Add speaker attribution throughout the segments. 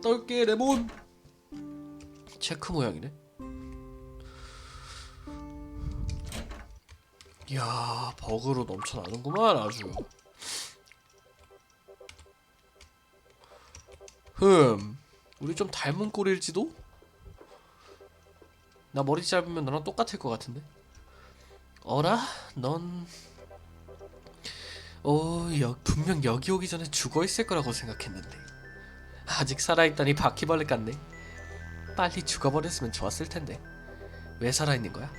Speaker 1: 갔다 올게 레몬. 체크 모양이네. 이야, 버그로 넘쳐나는구만 아주. 우리 좀 닮은 꼴일지도? 나 머리 짧으면 너랑 똑같을 것 같은데. 어라? 넌... 분명 여기 오기 전에 죽어있을 거라고 생각했는데 아직 살아있다니 바퀴벌레 같네. 빨리 죽어버렸으면 좋았을 텐데. 왜 살아있는 거야?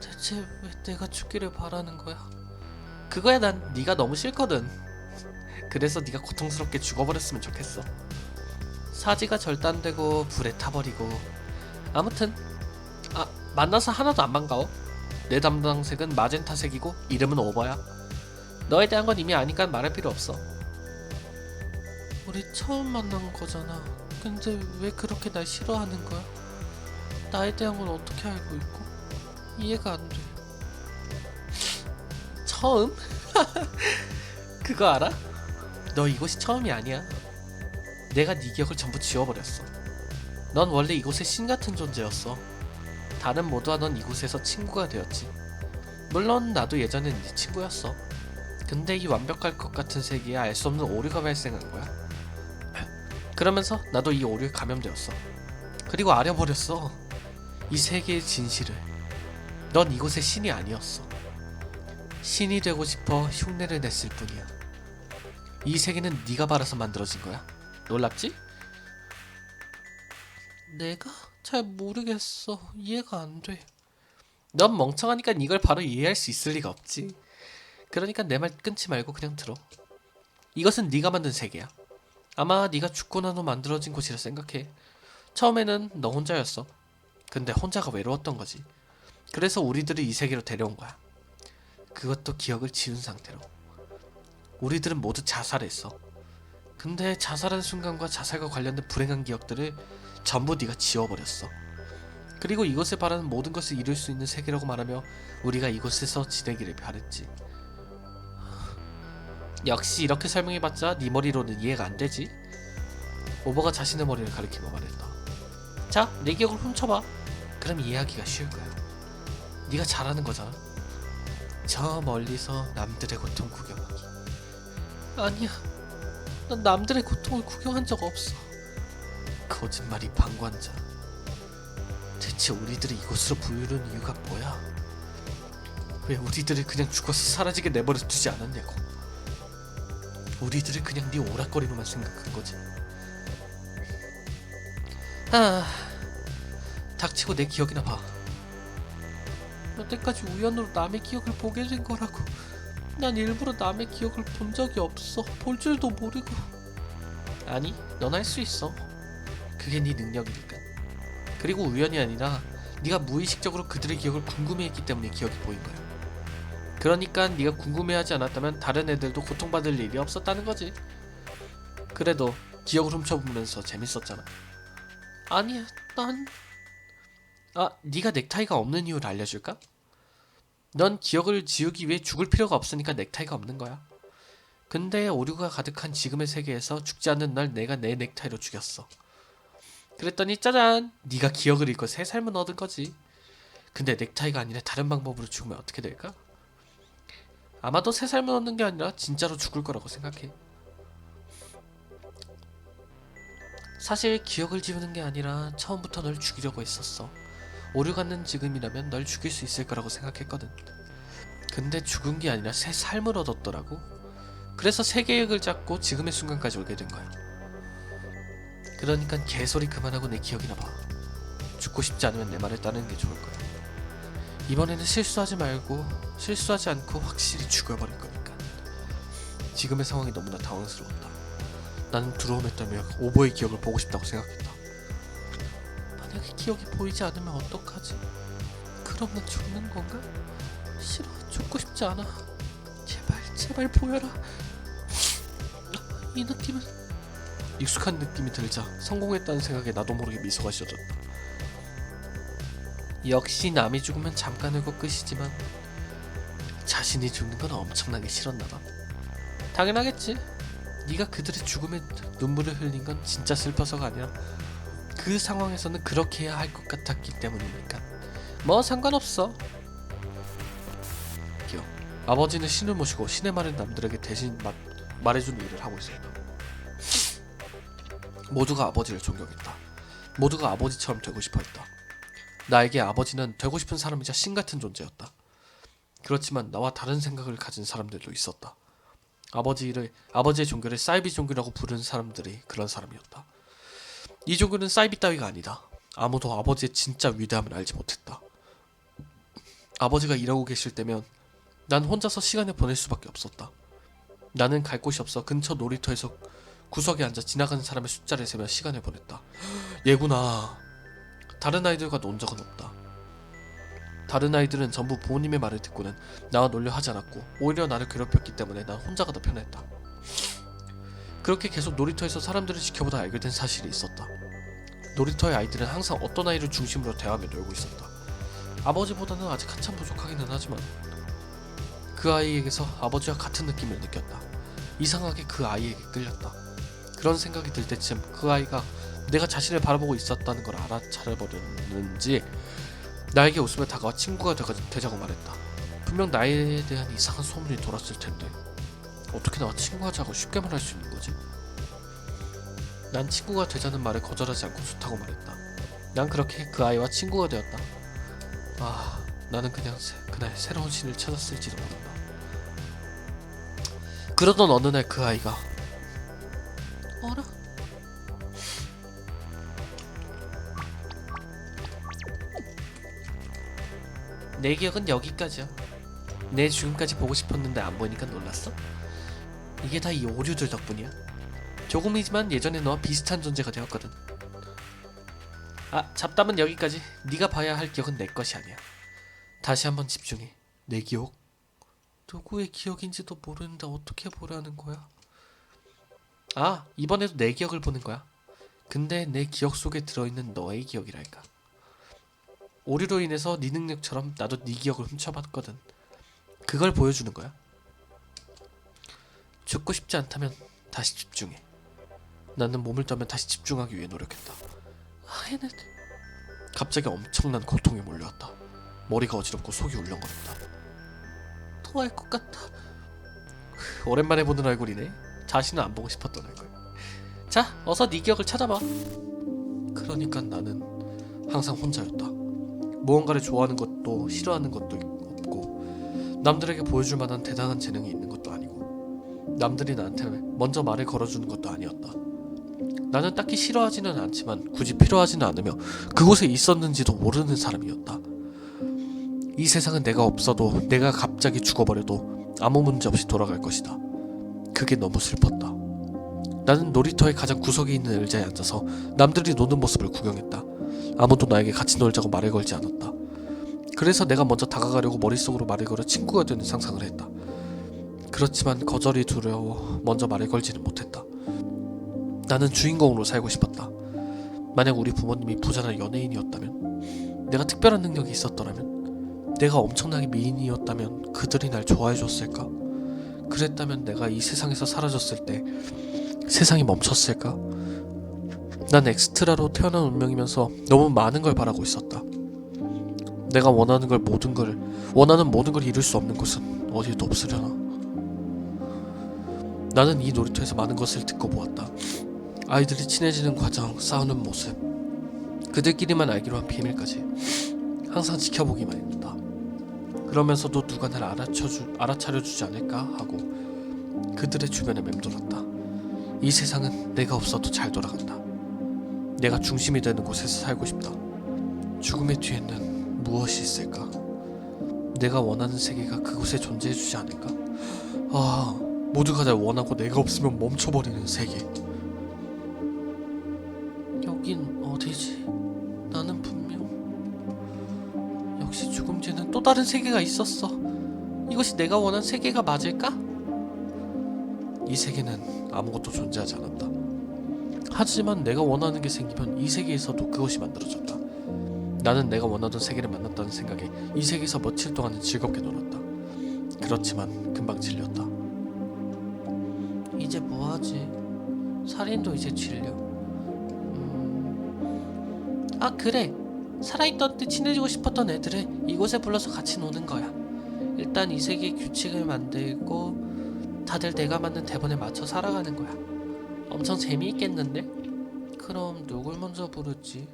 Speaker 1: 대체 왜 내가 죽기를 바라는 거야? 그거야, 난 네가 너무 싫거든. 그래서 네가 고통스럽게 죽어버렸으면 좋겠어. 사지가 절단되고 불에 타버리고. 아무튼 만나서 하나도 안 반가워. 내 담당색은 마젠타색이고 이름은 오버야. 너에 대한 건 이미 아니까 말할 필요 없어. 우리 처음 만난 거잖아. 근데 왜 그렇게 날 싫어하는 거야? 나에 대한 건 어떻게 알고 있고? 이해가 안 돼. 처음? 그거 알아? 너 이곳이 처음이 아니야. 내가 네 기억을 전부 지워버렸어. 넌 원래 이곳의 신 같은 존재였어. 다른 모두와 넌 이곳에서 친구가 되었지. 물론 나도 예전엔 네 친구였어. 근데 이 완벽할 것 같은 세계에 알 수 없는 오류가 발생한 거야. 그러면서 나도 이 오류에 감염되었어. 그리고 알아버렸어. 이 세계의 진실을. 넌 이곳의 신이 아니었어. 신이 되고 싶어 흉내를 냈을 뿐이야. 이 세계는 네가 바라서 만들어진 거야. 놀랍지? 내가? 잘 모르겠어. 이해가 안 돼. 넌 멍청하니까 이걸 바로 이해할 수 있을 리가 없지. 그러니까 내 말 끊지 말고 그냥 들어. 이것은 네가 만든 세계야. 아마 네가 죽고 난 후 만들어진 곳이라 생각해. 처음에는 너 혼자였어. 근데 혼자가 외로웠던 거지. 그래서 우리들을 이 세계로 데려온 거야. 그것도 기억을 지운 상태로. 우리들은 모두 자살했어. 근데 자살한 순간과 자살과 관련된 불행한 기억들을 전부 네가 지워버렸어. 그리고 이곳에 바라는 모든 것을 이룰 수 있는 세계라고 말하며 우리가 이곳에서 지내기를 바랬지. 역시 이렇게 설명해봤자 네 머리로는 이해가 안 되지? 오버가 자신의 머리를 가리키며 말했다. 자, 내 기억을 훔쳐봐. 그럼 이해하기가 쉬울 거야. 네가 잘하는 거잖아. 저 멀리서 남들의 고통 구경하기. 아니야, 난 남들의 고통을 구경한 적 없어. 거짓말이 방관자. 대체 우리들이 이곳으로 부유는 이유가 뭐야? 왜 우리들을 그냥 죽어서 사라지게 내버려 두지 않았냐고. 우리들을 그냥 네 오락거리로만 생각한 거지. 닥치고 내 기억이나 봐. 여태까지 우연으로 남의 기억을 보게 된 거라고. 난 일부러 남의 기억을 본 적이 없어. 볼 줄도 모르고. 아니, 넌 할 수 있어. 그게 네 능력이니까. 그리고 우연이 아니라 네가 무의식적으로 그들의 기억을 궁금해했기 때문에 기억이 보인 거야. 그러니까 네가 궁금해하지 않았다면 다른 애들도 고통받을 일이 없었다는 거지. 그래도 기억을 훔쳐보면서 재밌었잖아. 아니야, 난... 네가 넥타이가 없는 이유를 알려줄까? 넌 기억을 지우기 위해 죽을 필요가 없으니까 넥타이가 없는 거야. 근데 오류가 가득한 지금의 세계에서 죽지 않는 날 내가 내 넥타이로 죽였어. 그랬더니 짜잔! 네가 기억을 잃고 새 삶을 얻은 거지. 근데 넥타이가 아니라 다른 방법으로 죽으면 어떻게 될까? 아마도 새 삶을 얻는 게 아니라 진짜로 죽을 거라고 생각해. 사실 기억을 지우는 게 아니라 처음부터 널 죽이려고 했었어. 오류 갖는 지금이라면 널 죽일 수 있을 거라고 생각했거든. 근데 죽은 게 아니라 새 삶을 얻었더라고. 그래서 새 계획을 잡고 지금의 순간까지 오게 된 거야. 그러니까 개소리 그만하고 내 기억이나 봐. 죽고 싶지 않으면 내 말을 따르는 게 좋을 거야. 이번에는 실수하지 않고 확실히 죽여버릴 거니까. 지금의 상황이 너무나 당황스러웠다. 나는 두려움했다며 오버의 기억을 보고 싶다고 생각했다. 만약에 기억이 보이지 않으면 어떡하지? 그럼 난 죽는 건가? 싫어, 죽고 싶지 않아. 제발 보여라. 이 느낌은... 익숙한 느낌이 들자 성공했다는 생각에 나도 모르게 미소가 지어졌다. 역시 남이 죽으면 잠깐 울고 끝이지만 자신이 죽는 건 엄청나게 싫었나봐. 당연하겠지. 네가 그들의 죽음에 눈물을 흘린 건 진짜 슬퍼서가 아니라 그 상황에서는 그렇게 해야 할 것 같았기 때문이니까. 뭐 상관없어. 기억. 아버지는 신을 모시고 신의 말을 남들에게 대신 말해주는 일을 하고 있었다. 모두가 아버지를 존경했다. 모두가 아버지처럼 되고 싶어했다. 나에게 아버지는 되고 싶은 사람이자 신 같은 존재였다. 그렇지만 나와 다른 생각을 가진 사람들도 있었다. 아버지의 종교를 사이비 종교라고 부르는 사람들이 그런 사람이었다. 이 종교는 사이비 따위가 아니다. 아무도 아버지의 진짜 위대함을 알지 못했다. 아버지가 일하고 계실 때면 난 혼자서 시간을 보낼 수밖에 없었다. 나는 갈 곳이 없어 근처 놀이터에서 구석에 앉아 지나가는 사람의 숫자를 세며 시간을 보냈다. 얘구나. 다른 아이들과 논 적은 없다. 다른 아이들은 전부 부모님의 말을 듣고는 나와 놀려 하지 않았고 오히려 나를 괴롭혔기 때문에 난 혼자가 더 편했다. 그렇게 계속 놀이터에서 사람들을 지켜보다 알게 된 사실이 있었다. 놀이터의 아이들은 항상 어떤 아이를 중심으로 대하며 놀고 있었다. 아버지보다는 아직 한참 부족하기는 하지만 그 아이에게서 아버지와 같은 느낌을 느꼈다. 이상하게 그 아이에게 끌렸다. 그런 생각이 들 때쯤 그 아이가 내가 자신을 바라보고 있었다는 걸 알아차려버렸는지 나에게 웃으며 다가와 친구가 되자고 말했다. 분명 나에 대한 이상한 소문이 돌았을 텐데 어떻게 나와 친구하자고 쉽게 말할 수 있는 거지? 난 친구가 되자는 말에 거절하지 않고 좋다고 말했다. 난 그렇게 그 아이와 친구가 되었다. 나는 그냥 그날 새로운 신을 찾았을지도 모른다. 그러던 어느 날 그 아이가 어라? 내 기억은 여기까지야. 내 지금까지 보고 싶었는데 안 보이니까 놀랐어? 이게 다 이 오류들 덕분이야. 조금이지만 예전에 너와 비슷한 존재가 되었거든. 잡담은 여기까지. 네가 봐야 할 기억은 내 것이 아니야. 다시 한번 집중해. 내 기억? 누구의 기억인지도 모르는데 어떻게 보라는 거야? 이번에도 내 기억을 보는 거야. 근데 내 기억 속에 들어있는 너의 기억이랄까. 오류로 인해서 네 능력처럼 나도 네 기억을 훔쳐봤거든. 그걸 보여주는 거야. 죽고 싶지 않다면 다시 집중해. 나는 몸을 떠면 다시 집중하기 위해 노력했다. 헤넷. 갑자기 엄청난 고통이 몰려왔다. 머리가 어지럽고 속이 울렁거렸다. 토할 것 같아. 오랜만에 보는 얼굴이네. 자신은 안 보고 싶었던 얼굴. 자, 어서 네 기억을 찾아봐. 그러니까 나는 항상 혼자였다. 무언가를 좋아하는 것도 싫어하는 것도 없고 남들에게 보여줄 만한 대단한 재능이 있는 것도 아니고 남들이 나한테 먼저 말을 걸어주는 것도 아니었다. 나는 딱히 싫어하지는 않지만 굳이 필요하지는 않으며 그곳에 있었는지도 모르는 사람이었다. 이 세상은 내가 없어도 내가 갑자기 죽어버려도 아무 문제 없이 돌아갈 것이다. 그게 너무 슬펐다. 나는 놀이터의 가장 구석에 있는 의자에 앉아서 남들이 노는 모습을 구경했다. 아무도 나에게 같이 놀자고 말을 걸지 않았다. 그래서 내가 먼저 다가가려고 머릿속으로 말을 걸어 친구가 되는 상상을 했다. 그렇지만 거절이 두려워 먼저 말을 걸지는 못했다. 나는 주인공으로 살고 싶었다. 만약 우리 부모님이 부자나 연예인이었다면, 내가 특별한 능력이 있었더라면, 내가 엄청나게 미인이었다면 그들이 날 좋아해줬을까? 그랬다면 내가 이 세상에서 사라졌을 때 세상이 멈췄을까? 난 엑스트라로 태어난 운명이면서 너무 많은 걸 바라고 있었다. 내가 원하는 모든 걸 이룰 수 없는 곳은 어디에도 없으려나. 나는 이 놀이터에서 많은 것을 듣고 보았다. 아이들이 친해지는 과정, 싸우는 모습, 그들끼리만 알기로 한 비밀까지 항상 지켜보기만 했다. 그러면서도 누가 날 알아차려주지 않을까 하고 그들의 주변에 맴돌았다. 이 세상은 내가 없어도 잘 돌아간다. 내가 중심이 되는 곳에서 살고 싶다. 죽음의 뒤에는 무엇이 있을까? 내가 원하는 세계가 그곳에 존재해주지 않을까? 모두가 날 원하고 내가 없으면 멈춰버리는 세계. 여긴 어디지? 나는 분명 역시 죽음 뒤에는 또 다른 세계가 있었어. 이것이 내가 원한 세계가 맞을까? 이 세계는 아무것도 존재하지 않았다. 하지만 내가 원하는 게 생기면 이 세계에서도 그것이 만들어졌다. 나는 내가 원하던 세계를 만났다는 생각에 이 세계에서 며칠 동안은 즐겁게 놀았다. 그렇지만 금방 질렸다. 이제 뭐하지? 살인도 이제 질려. 아 그래, 살아있던 때 친해지고 싶었던 애들을 이곳에 불러서 같이 노는 거야. 일단 이 세계의 규칙을 만들고 다들 내가 만든 대본에 맞춰 살아가는 거야. 엄청 재미있겠는데? 그럼 누굴 먼저 부르지?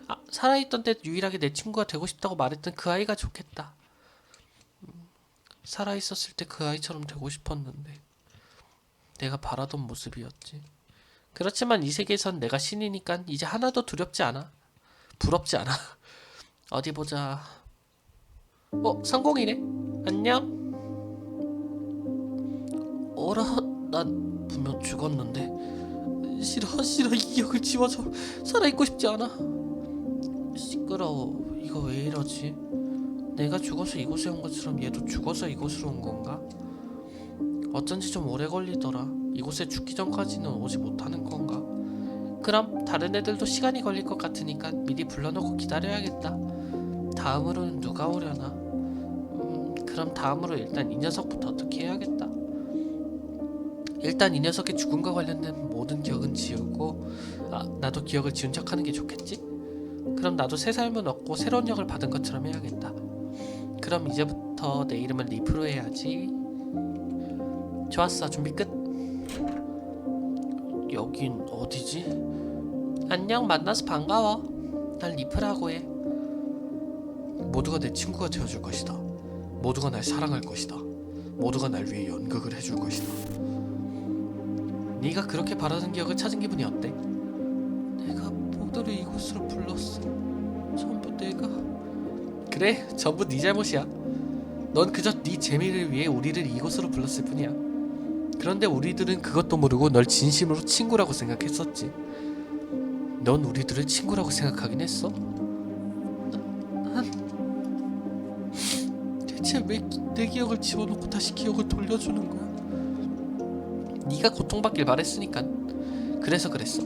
Speaker 1: 아, 살아있던 때 유일하게 내 친구가 되고 싶다고 말했던 그 아이가 좋겠다. 살아있었을 때 그 아이처럼 되고 싶었는데 내가 바라던 모습이었지. 그렇지만 이 세계에선 내가 신이니까 이제 하나도 두렵지 않아. 부럽지 않아. 어디 보자. 상공이네. 안녕. 어라, 난 분명 죽었는데. 싫어, 이 기억을 지워줘. 살아있고 싶지 않아. 시끄러워. 이거 왜 이러지? 내가 죽어서 이곳에 온 것처럼 얘도 죽어서 이곳으로 온 건가? 어쩐지 좀 오래 걸리더라. 이곳에 죽기 전까지는 오지 못하는 건가? 그럼 다른 애들도 시간이 걸릴 것 같으니까 미리 불러놓고 기다려야겠다. 다음으로는 누가 오려나? 그럼 다음으로 일단 이 녀석부터 어떻게 해야겠다. 일단 이 녀석의 죽음과 관련된 모든 기억은 지우고, 나도 기억을 지운 척하는 게 좋겠지? 그럼 나도 새 삶을 얻고 새로운 역을 받은 것처럼 해야겠다. 그럼 이제부터 내 이름은 리프로 해야지. 좋았어, 준비 끝. 여긴 어디지? 안녕, 만나서 반가워. 난 리프라고 해. 모두가 내 친구가 되어줄 것이다. 모두가 날 사랑할 것이다. 모두가 날 위해 연극을 해줄 것이다. 네가 그렇게 바라는 기억을 찾은 기분이 어때? 내가 모두를 이곳으로 불렀어. 전부 내가. 그래, 전부 네 잘못이야. 넌 그저 네 재미를 위해 우리를 이곳으로 불렀을 뿐이야. 그런데 우리들은 그것도 모르고 널 진심으로 친구라고 생각했었지. 넌 우리들을 친구라고 생각하긴 했어? 난 대체 왜 내 기억을 지워놓고 다시 기억을 돌려주는 거야? 네가 고통받길 바랬으니깐. 그래서 그랬어.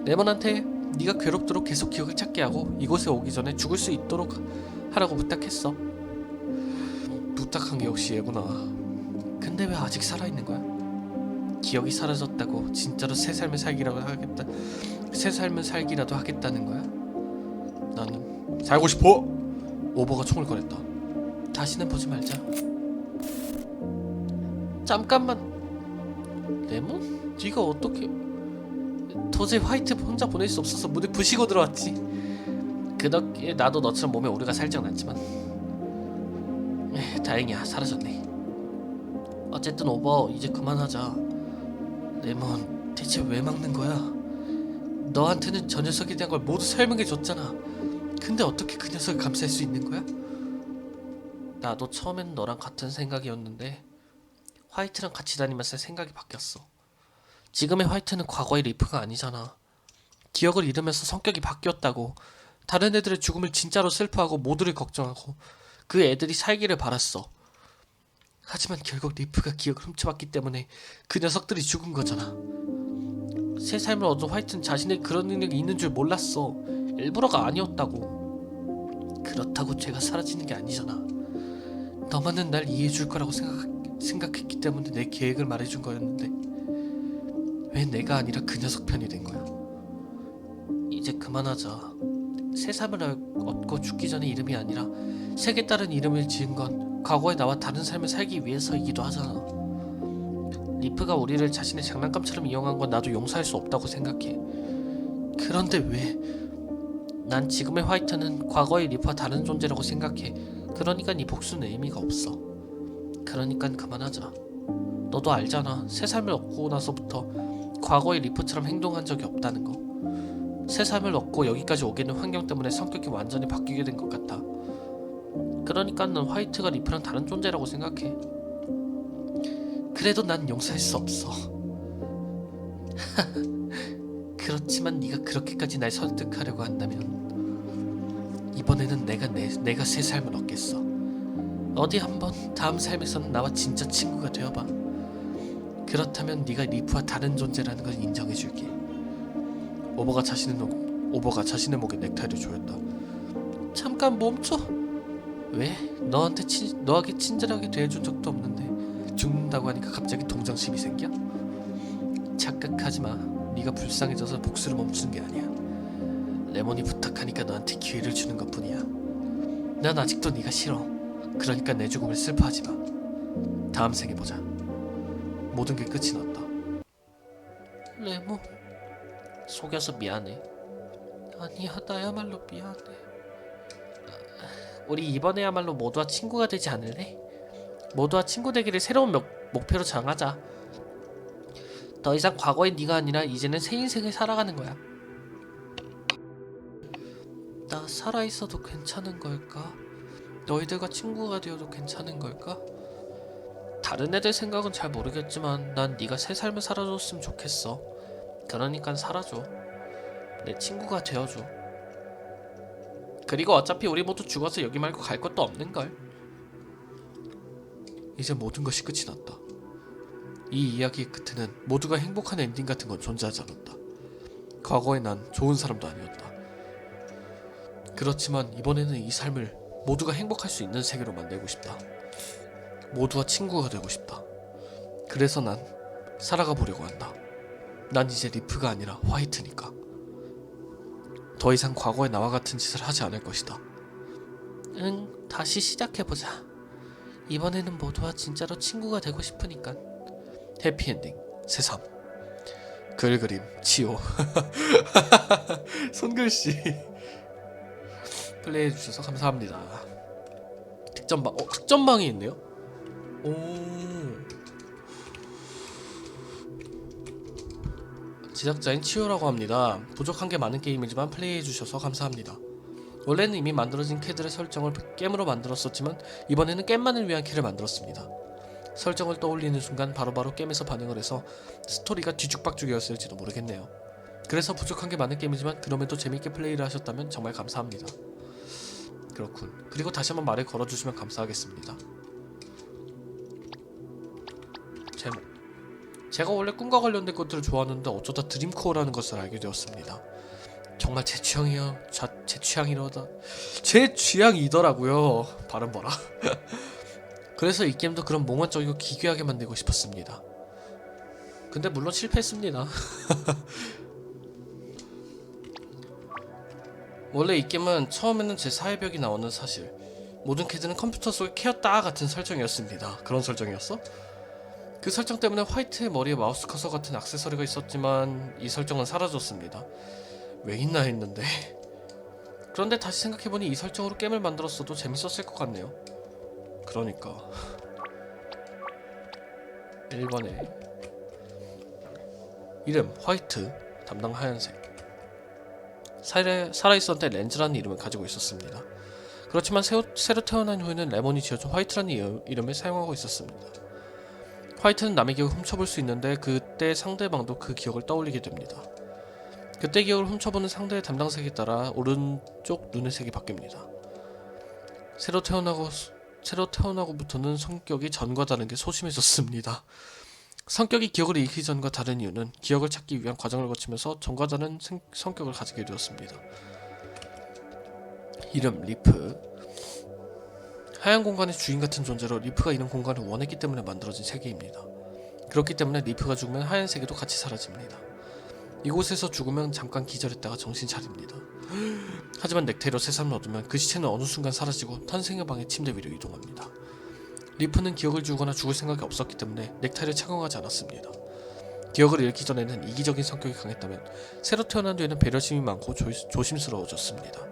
Speaker 1: 레몬한테 네가 괴롭도록 계속 기억을 찾게 하고 이곳에 오기 전에 죽을 수 있도록 하라고 부탁했어. 부탁한 게 역시 얘구나. 근데 왜 아직 살아있는 거야? 기억이 사라졌다고 진짜로 새 삶을 살기라도 하겠다. 새 삶을 살기라도 하겠다는 거야? 나는 살고 싶어. 오버가 총을 꺼냈다. 다시는 보지 말자. 잠깐만. 레몬? 네가 어떻게? 도저히 화이트 혼자 보낼 수 없어서 문을 부시고 들어왔지. 그 덕에 나도 너처럼 몸에 오류가 살짝 났지만 다행이야, 사라졌네. 어쨌든 오버, 이제 그만하자. 레몬, 대체 왜 막는 거야? 너한테는 저 녀석에 대한 걸 모두 설명해줬잖아. 근데 어떻게 그 녀석을 감쌀 수 있는 거야? 나도 처음엔 너랑 같은 생각이었는데 화이트랑 같이 다니면서 생각이 바뀌었어. 지금의 화이트는 과거의 리프가 아니잖아. 기억을 잃으면서 성격이 바뀌었다고. 다른 애들의 죽음을 진짜로 슬퍼하고 모두를 걱정하고 그 애들이 살기를 바랐어. 하지만 결국 리프가 기억을 훔쳐봤기 때문에 그 녀석들이 죽은 거잖아. 새 삶을 얻은 화이트는 자신의 그런 능력이 있는 줄 몰랐어. 일부러가 아니었다고. 그렇다고 죄가 사라지는 게 아니잖아. 너만은 날 이해해줄 거라고 생각했기 때문에 내 계획을 말해준 거였는데 왜 내가 아니라 그 녀석 편이 된 거야? 이제 그만하자. 새 삶을 얻고 죽기 전에 이름이 아니라 색에 따른 이름을 지은 건 과거의 나와 다른 삶을 살기 위해서이기도 하잖아. 리프가 우리를 자신의 장난감처럼 이용한 건 나도 용서할 수 없다고 생각해. 그런데 왜? 난 지금의 화이트는 과거의 리프와 다른 존재라고 생각해. 그러니까 네 복수는 의미가 없어. 그러니까 그만하자. 너도 알잖아. 새 삶을 얻고 나서부터 과거의 리프처럼 행동한 적이 없다는 거. 새 삶을 얻고 여기까지 오게 된 환경 때문에 성격이 완전히 바뀌게 된 것 같아. 그러니까 난 화이트가 리프랑 다른 존재라고 생각해. 그래도 난 용서할 수 없어. 그렇지만 네가 그렇게까지 날 설득하려고 한다면 이번에는 내가 새 삶을 얻겠어. 어디 한번 다음 삶에서는 나와 진짜 친구가 되어봐. 그렇다면 네가 리프와 다른 존재라는 걸 인정해줄게. 오버가 자신의 목에 넥타이를 조였다. 잠깐 멈춰. 왜? 너에게 친절하게 대해준 적도 없는데 죽는다고 하니까 갑자기 동정심이 생겨? 착각하지 마. 네가 불쌍해져서 복수를 멈추는 게 아니야. 레몬이 부탁하니까 너한테 기회를 주는 것뿐이야. 난 아직도 네가 싫어. 그러니까 내 죽음을 슬퍼하지 마. 다음 생에 보자. 모든 게 끝이 났다. 레몬, 속여서 미안해. 아니야, 나야말로 미안해. 우리 이번에야말로 모두와 친구가 되지 않을래? 모두와 친구 되기를 새로운 목표로 정하자. 더 이상 과거의 네가 아니라 이제는 새 인생을 살아가는 거야. 나 살아있어도 괜찮은 걸까? 너희들과 친구가 되어도 괜찮은 걸까? 다른 애들 생각은 잘 모르겠지만 난 네가 새 삶을 살아줬으면 좋겠어. 그러니까 살아줘. 내 친구가 되어줘. 그리고 어차피 우리 모두 죽어서 여기 말고 갈 곳도 없는걸. 이제 모든 것이 끝이 났다. 이 이야기의 끝에는 모두가 행복한 엔딩 같은 건 존재하지 않았다. 과거의 난 좋은 사람도 아니었다. 그렇지만 이번에는 이 삶을 모두가 행복할 수 있는 세계로 만들고 싶다. 모두와 친구가 되고 싶다. 그래서 난 살아가 보려고 한다. 난 이제 리프가 아니라 화이트니까. 더 이상 과거의 나와 같은 짓을 하지 않을 것이다. 응, 다시 시작해보자. 이번에는 모두와 진짜로 친구가 되고 싶으니까. 해피엔딩 새삼. 글 그림 치오. 손글씨. 플레이해주셔서 감사합니다. 특전방이 있네요. 오. 제작자인 치오라고 합니다. 부족한 게 많은 게임이지만 플레이해주셔서 감사합니다. 원래는 이미 만들어진 캐들의 설정을 게임으로 만들었었지만 이번에는 게임만을 위한 캐를 만들었습니다. 설정을 떠올리는 순간 바로바로 게임에서 반응을 해서 스토리가 뒤죽박죽이었을지도 모르겠네요. 그래서 부족한 게 많은 게임이지만 그럼에도 재밌게 플레이를 하셨다면 정말 감사합니다. 그렇군. 그리고 다시 한번 말을 걸어주시면 감사하겠습니다. 제목. 제가 원래 꿈과 관련된 것들을 좋아하는데 어쩌다 드림코어라는 것을 알게 되었습니다. 정말 제 취향이더라고요. 발음 봐라. 그래서 이 게임도 그런 몽환적이고 기괴하게 만들고 싶었습니다. 근데 물론 실패했습니다. 원래 이 게임은 처음에는 제 사회벽이 나오는 사실, 모든 캐드는 컴퓨터 속에 캐었다 같은 설정이었습니다. 그런 설정이었어? 그 설정 때문에 화이트의 머리에 마우스 커서 같은 액세서리가 있었지만 이 설정은 사라졌습니다. 왜 있나 했는데. 그런데 다시 생각해보니 이 설정으로 게임을 만들었어도 재밌었을 것 같네요. 그러니까 1번에 이름 화이트, 담당 하얀색. 살아있었는데 렌즈라는 이름을 가지고 있었습니다. 그렇지만 새로 태어난 후에는 레몬이 지어준 화이트라는 이름을 사용하고 있었습니다. 화이트는 남의 기억을 훔쳐볼 수 있는데 그때 상대방도 그 기억을 떠올리게 됩니다. 그때 기억을 훔쳐보는 상대의 담당색에 따라 오른쪽 눈의 색이 바뀝니다. 새로 태어나고부터는 성격이 전과 다른 게 소심해졌습니다. 성격이 기억을 잃기 전과 다른 이유는 기억을 찾기 위한 과정을 거치면서 전과 다른 성격을 가지게 되었습니다. 이름 리프. 하얀 공간의 주인 같은 존재로 리프가 이런 공간을 원했기 때문에 만들어진 세계입니다. 그렇기 때문에 리프가 죽으면 하얀색에도 같이 사라집니다. 이곳에서 죽으면 잠깐 기절했다가 정신 차립니다. 하지만 넥타이로 새삼을 얻으면 그 시체는 어느 순간 사라지고 탄생의 방의 침대 위로 이동합니다. 리프는 기억을 주거나 죽을 생각이 없었기 때문에 넥타이를 착용하지 않았습니다. 기억을 잃기 전에는 이기적인 성격이 강했다면 새로 태어난 뒤에는 배려심이 많고 조심스러워졌습니다.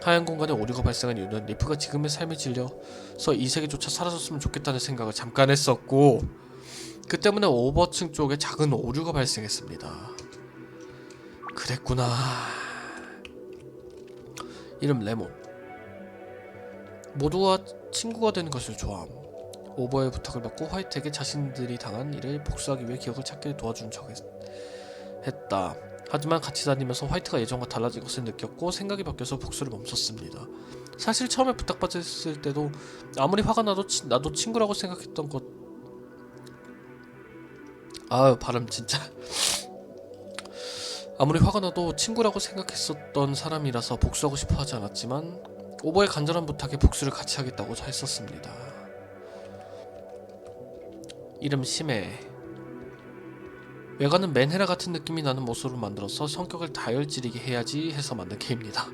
Speaker 1: 하얀 공간에 오류가 발생한 이유는 리프가 지금의 삶에 질려서 이 세계조차 사라졌으면 좋겠다는 생각을 잠깐 했었고, 그 때문에 오버층 쪽에 작은 오류가 발생했습니다. 그랬구나. 이름 레몬. 모두와 친구가 되는 것을 좋아함. 오버의 부탁을 받고 화이트에게 자신들이 당한 일을 복수하기 위해 기억을 찾게 도와준 척 했다. 하지만 같이 다니면서 화이트가 예전과 달라진 것을 느꼈고 생각이 바뀌어서 복수를 멈췄습니다. 사실 처음에 부탁받았을 때도 아무리 화가 나도 친구라고 생각했던 것. 발음 진짜. 아무리 화가 나도 친구라고 생각했었던 사람이라서 복수하고 싶어 하지 않았지만 오버의 간절한 부탁에 복수를 같이 하겠다고 했었습니다. 이름 심해. 외관은 맨헤라 같은 느낌이 나는 모습으로 만들어서 성격을 다혈질이게 해야지 해서 만든 게임입니다.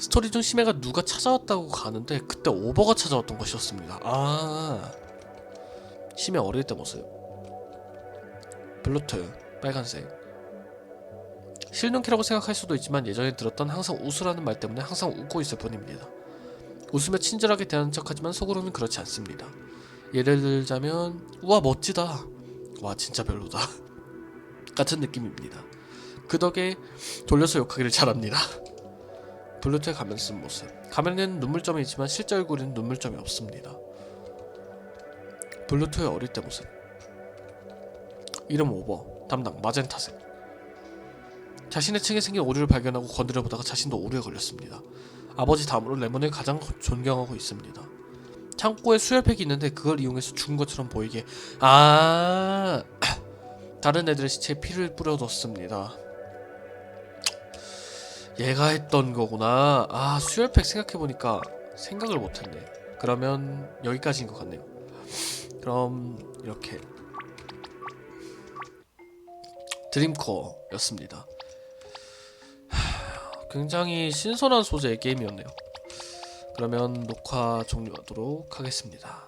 Speaker 1: 스토리 중 심해가 누가 찾아왔다고 가는데 그때 오버가 찾아왔던 것이었습니다. 심해 어릴 때 모습. 블루투 빨간색. 실눈키라고 생각할 수도 있지만 예전에 들었던 항상 웃으라는 말 때문에 항상 웃고 있을 뿐입니다. 웃으며 친절하게 대하는 척하지만 속으로는 그렇지 않습니다. 예를 들자면 우와 멋지다, 와 진짜 별로다 같은 느낌입니다. 그 덕에 돌려서 욕하기를 잘합니다. 블루투에 가면 쓴 모습. 가면에는 눈물점이 있지만 실제 얼굴에는 눈물점이 없습니다. 블루투의 어릴 때 모습. 이름 오버, 담당 마젠타색. 자신의 층에 생긴 오류를 발견하고 건드려보다가 자신도 오류에 걸렸습니다. 아버지 다음으로 레몬을 가장 존경하고 있습니다. 창고에 수혈팩이 있는데 그걸 이용해서 죽은 것처럼 보이게 다른 애들의 시체에 피를 뿌려뒀습니다. 얘가 했던 거구나. 수혈팩 생각해보니까 생각을 못했네. 그러면 여기까지인 것 같네요. 그럼 이렇게 드림코어였습니다. 굉장히 신선한 소재의 게임이었네요. 그러면 녹화 종료하도록 하겠습니다.